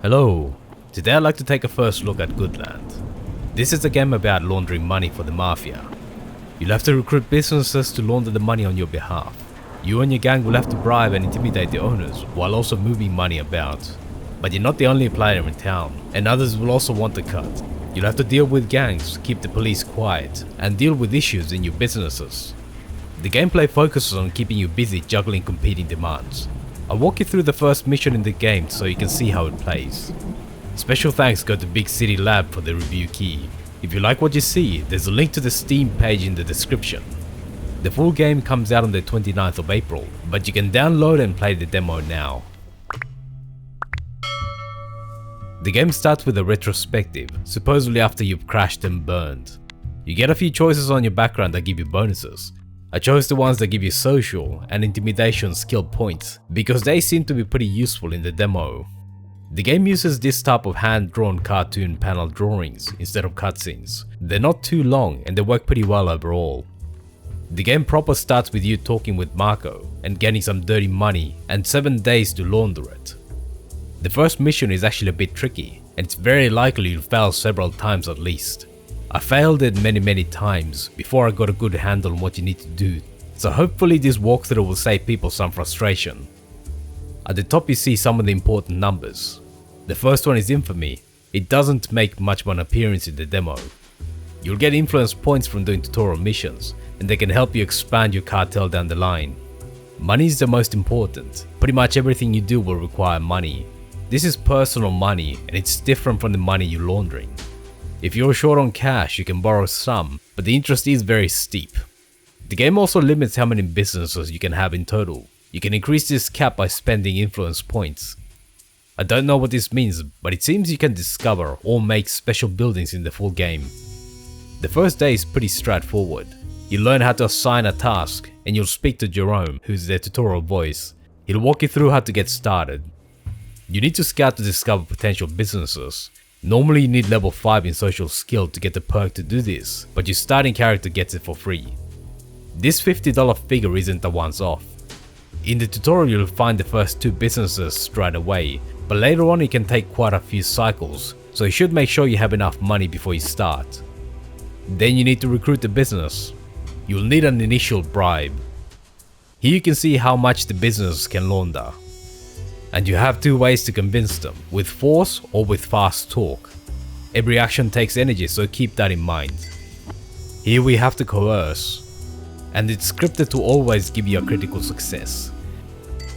Hello, today I'd like to take a first look at Goodland. This is a game about laundering money for the mafia. You'll have to recruit businesses to launder the money on your behalf. You and your gang will have to bribe and intimidate the owners while also moving money about. But you're not the only player in town, and others will also want a cut. You'll have to deal with gangs, keep the police quiet, and deal with issues in your businesses. The gameplay focuses on keeping you busy juggling competing demands. I'll walk you through the first mission in the game so you can see how it plays. Special thanks go to Big City Lab for the review key. If you like what you see, there's a link to the Steam page in the description. The full game comes out on the 29th of April, but you can download and play the demo now. The game starts with a retrospective, supposedly after you've crashed and burned. You get a few choices on your background that give you bonuses. I chose the ones that give you social and intimidation skill points because they seem to be pretty useful in the demo. The game uses this type of hand-drawn cartoon panel drawings instead of cutscenes. They're not too long and they work pretty well overall. The game proper starts with you talking with Marco and getting some dirty money and 7 days to launder it. The first mission is actually a bit tricky and it's very likely you'll fail several times at least. I failed it many times before I got a good handle on what you need to do, so hopefully this walkthrough will save people some frustration. At the top you see some of the important numbers. The first one is infamy. It doesn't make much of an appearance in the demo. You'll get influence points from doing tutorial missions, and they can help you expand your cartel down the line. Money is the most important. Pretty much everything you do will require money. This is personal money and it's different from the money you're laundering. If you're short on cash, you can borrow some, but the interest is very steep. The game also limits how many businesses you can have in total. You can increase this cap by spending influence points. I don't know what this means, but it seems you can discover or make special buildings in the full game. The first day is pretty straightforward. You learn how to assign a task, and you'll speak to Jerome, who's the tutorial voice. He'll walk you through how to get started. You need to scout to discover potential businesses. Normally you need level 5 in social skill to get the perk to do this, but your starting character gets it for free. This $50 figure isn't a once off. In the tutorial you'll find the first 2 businesses straight away, but later on it can take quite a few cycles, so you should make sure you have enough money before you start. Then you need to recruit the business. You'll need an initial bribe. Here you can see how much the business can launder. And you have 2 ways to convince them, with force or with fast talk. Every action takes energy, so keep that in mind. Here we have to coerce, and it's scripted to always give you a critical success.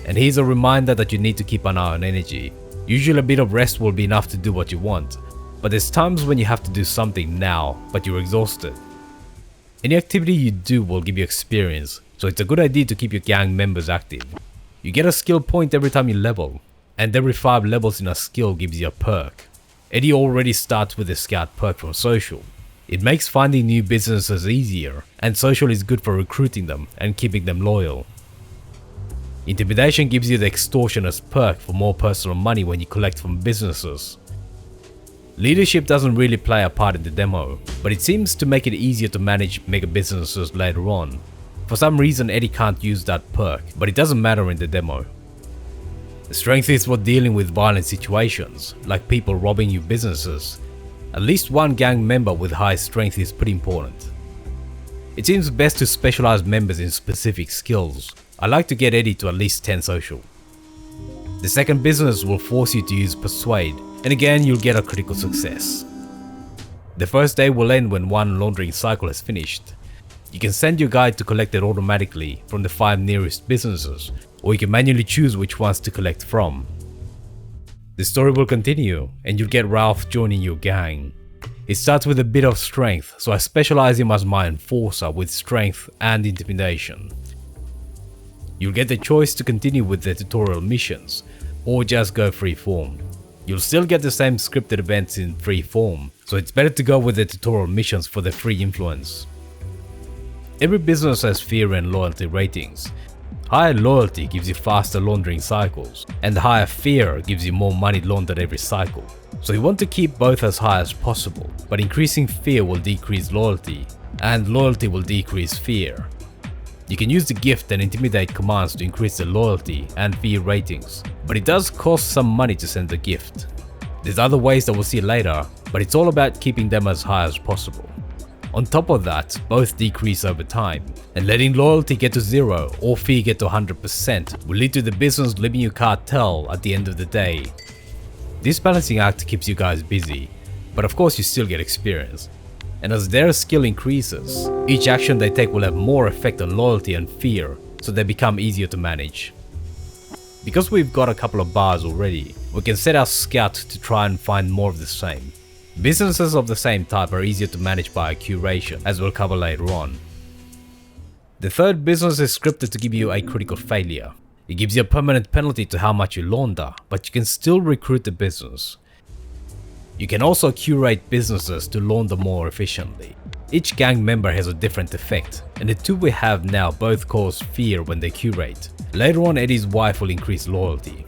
And here's a reminder that you need to keep an eye on energy. Usually a bit of rest will be enough to do what you want, but there's times when you have to do something now, but you're exhausted. Any activity you do will give you experience, so it's a good idea to keep your gang members active. You get a skill point every time you level, and every 5 levels in a skill gives you a perk. Eddie already starts with the scout perk from social. It makes finding new businesses easier, and social is good for recruiting them and keeping them loyal. Intimidation gives you the extortionist perk for more personal money when you collect from businesses. Leadership doesn't really play a part in the demo, but it seems to make it easier to manage mega businesses later on. For some reason Eddie can't use that perk, but it doesn't matter in the demo. Strength is for dealing with violent situations, like people robbing your businesses. At least one gang member with high strength is pretty important. It seems best to specialize members in specific skills. I like to get Eddie to at least 10 social. The second business will force you to use persuade, and again you'll get a critical success. The first day will end when one laundering cycle is finished. You can send your guide to collect it automatically from the 5 nearest businesses, or you can manually choose which ones to collect from. The story will continue, and you'll get Ralph joining your gang. It starts with a bit of strength, so I specialize him as my enforcer with strength and intimidation. You'll get the choice to continue with the tutorial missions, or just go freeform. You'll still get the same scripted events in freeform, so it's better to go with the tutorial missions for the free influence. Every business has fear and loyalty ratings. Higher loyalty gives you faster laundering cycles, and higher fear gives you more money laundered every cycle. So you want to keep both as high as possible, but increasing fear will decrease loyalty, and loyalty will decrease fear. You can use the gift and intimidate commands to increase the loyalty and fear ratings, but it does cost some money to send the gift. There's other ways that we'll see later, but it's all about keeping them as high as possible. On top of that, both decrease over time, and letting loyalty get to 0 or fear get to 100% will lead to the business leaving you cartel at the end of the day. This balancing act keeps you guys busy, but of course you still get experience. And as their skill increases, each action they take will have more effect on loyalty and fear, so they become easier to manage. Because we've got a couple of bars already, we can set our scout to try and find more of the same. Businesses of the same type are easier to manage by a curation, as we'll cover later on. The third business is scripted to give you a critical failure. It gives you a permanent penalty to how much you launder, but you can still recruit the business. You can also curate businesses to launder more efficiently. Each gang member has a different effect, and the two we have now both cause fear when they curate. Later on, Eddie's wife will increase loyalty.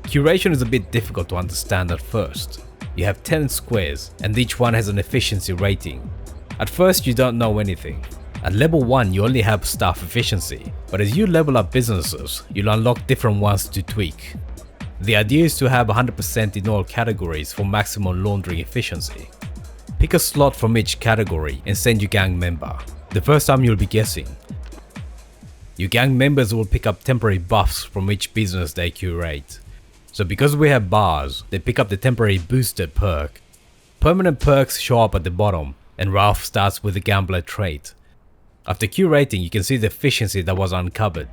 Curation is a bit difficult to understand at first. You have 10 squares, and each one has an efficiency rating. At first you don't know anything. At level 1 you only have staff efficiency, but as you level up businesses, you'll unlock different ones to tweak. The idea is to have 100% in all categories for maximum laundering efficiency. Pick a slot from each category and send your gang member. The first time you'll be guessing. Your gang members will pick up temporary buffs from each business they curate. So because we have bars, they pick up the temporary boosted perk. Permanent perks show up at the bottom, and Ralph starts with the gambler trait. After curating, you can see the efficiency that was uncovered.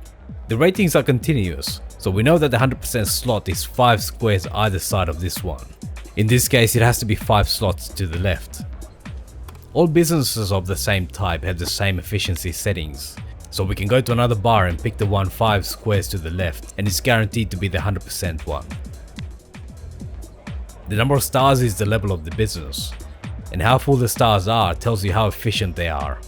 The ratings are continuous, so we know that the 100% slot is 5 squares either side of this one. In this case, it has to be 5 slots to the left. All businesses of the same type have the same efficiency settings, so we can go to another bar and pick the one 5 squares to the left, and it's guaranteed to be the 100% one. The number of stars is the level of the business, and how full the stars are tells you how efficient they are.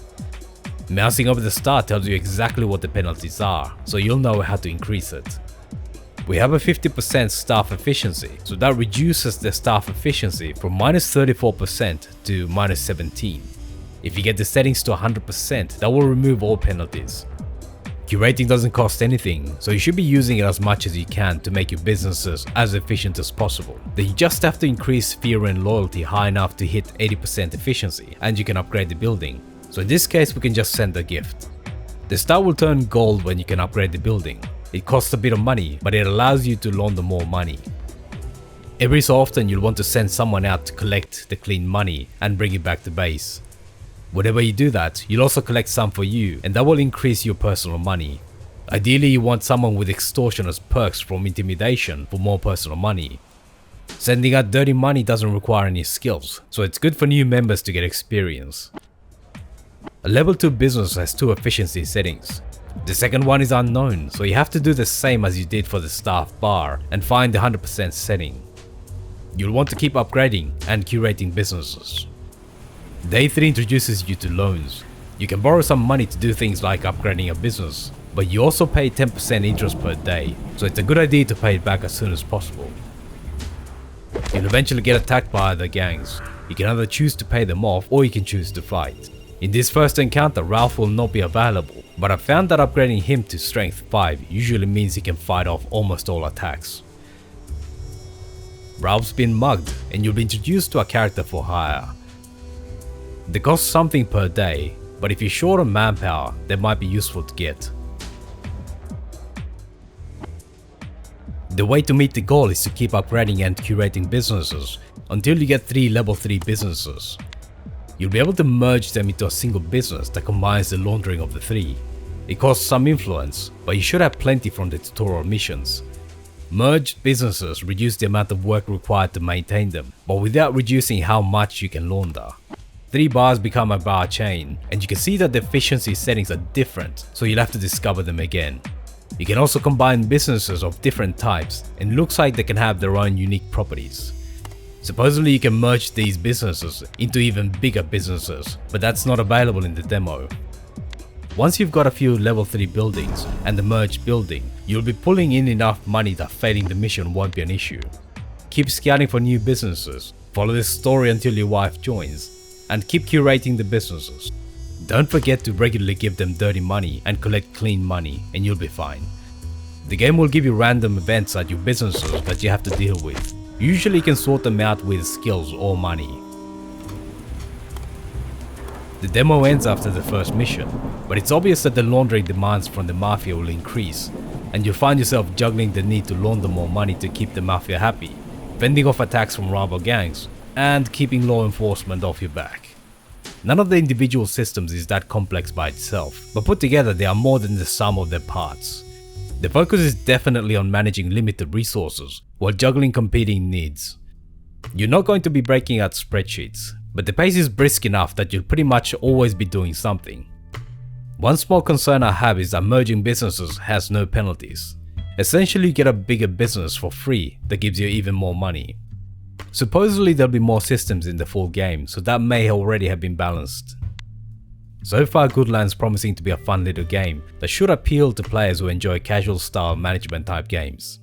Mousing over the star tells you exactly what the penalties are, so you'll know how to increase it. We have a 50% staff efficiency, so that reduces the staff efficiency from -34% to -17. If you get the settings to 100%, that will remove all penalties. Curating doesn't cost anything, so you should be using it as much as you can to make your businesses as efficient as possible. Then you just have to increase fear and loyalty high enough to hit 80% efficiency, and you can upgrade the building. So in this case, we can just send a gift. The star will turn gold when you can upgrade the building. It costs a bit of money, but it allows you to launder more money. Every so often you'll want to send someone out to collect the clean money and bring it back to base. Whenever you do that, you'll also collect some for you, and that will increase your personal money. Ideally, you want someone with extortion as perks from intimidation for more personal money. Sending out dirty money doesn't require any skills, so it's good for new members to get experience. A level 2 business has 2 efficiency settings. The second one is unknown, so you have to do the same as you did for the staff bar and find the 100% setting. You'll want to keep upgrading and curating businesses. Day 3 introduces you to loans. You can borrow some money to do things like upgrading a business, but you also pay 10% interest per day, so it's a good idea to pay it back as soon as possible. You'll eventually get attacked by other gangs. You can either choose to pay them off or you can choose to fight. In this first encounter, Ralph will not be available, but I found that upgrading him to strength 5 usually means he can fight off almost all attacks. Ralph's been mugged, and you'll be introduced to a character for hire. They cost something per day, but if you're short on manpower, they might be useful to get. The way to meet the goal is to keep upgrading and curating businesses until you get 3 level 3 businesses. You'll be able to merge them into a single business that combines the laundering of the 3. It costs some influence, but you should have plenty from the tutorial missions. Merged businesses reduce the amount of work required to maintain them, but without reducing how much you can launder. 3 bars become a bar chain, and you can see that the efficiency settings are different, so you'll have to discover them again. You can also combine businesses of different types, and it looks like they can have their own unique properties. Supposedly you can merge these businesses into even bigger businesses, but that's not available in the demo. Once you've got a few level 3 buildings and the merged building, you'll be pulling in enough money that failing the mission won't be an issue. Keep scouting for new businesses, follow this story until your wife joins, and keep curating the businesses. Don't forget to regularly give them dirty money and collect clean money, and you'll be fine. The game will give you random events at your businesses that you have to deal with. Usually you can sort them out with skills or money. The demo ends after the first mission, but it's obvious that the laundering demands from the Mafia will increase, and you'll find yourself juggling the need to launder more money to keep the Mafia happy, fending off attacks from rival gangs, and keeping law enforcement off your back. None of the individual systems is that complex by itself, but put together they are more than the sum of their parts. The focus is definitely on managing limited resources while juggling competing needs. You're not going to be breaking out spreadsheets, but the pace is brisk enough that you'll pretty much always be doing something. One small concern I have is that merging businesses has no penalties. Essentially you get a bigger business for free that gives you even more money. Supposedly there'll be more systems in the full game, so that may already have been balanced. So far Goodland's promising to be a fun little game that should appeal to players who enjoy casual style management type games.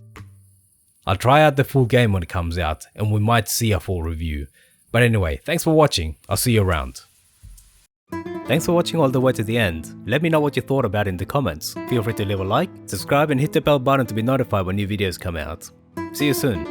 I'll try out the full game when it comes out and we might see a full review. But anyway, thanks for watching, I'll see you around. Thanks for watching all the way to the end. Let me know what you thought about it in the comments. Feel free to leave a like, subscribe and hit the bell button to be notified when new videos come out. See you soon.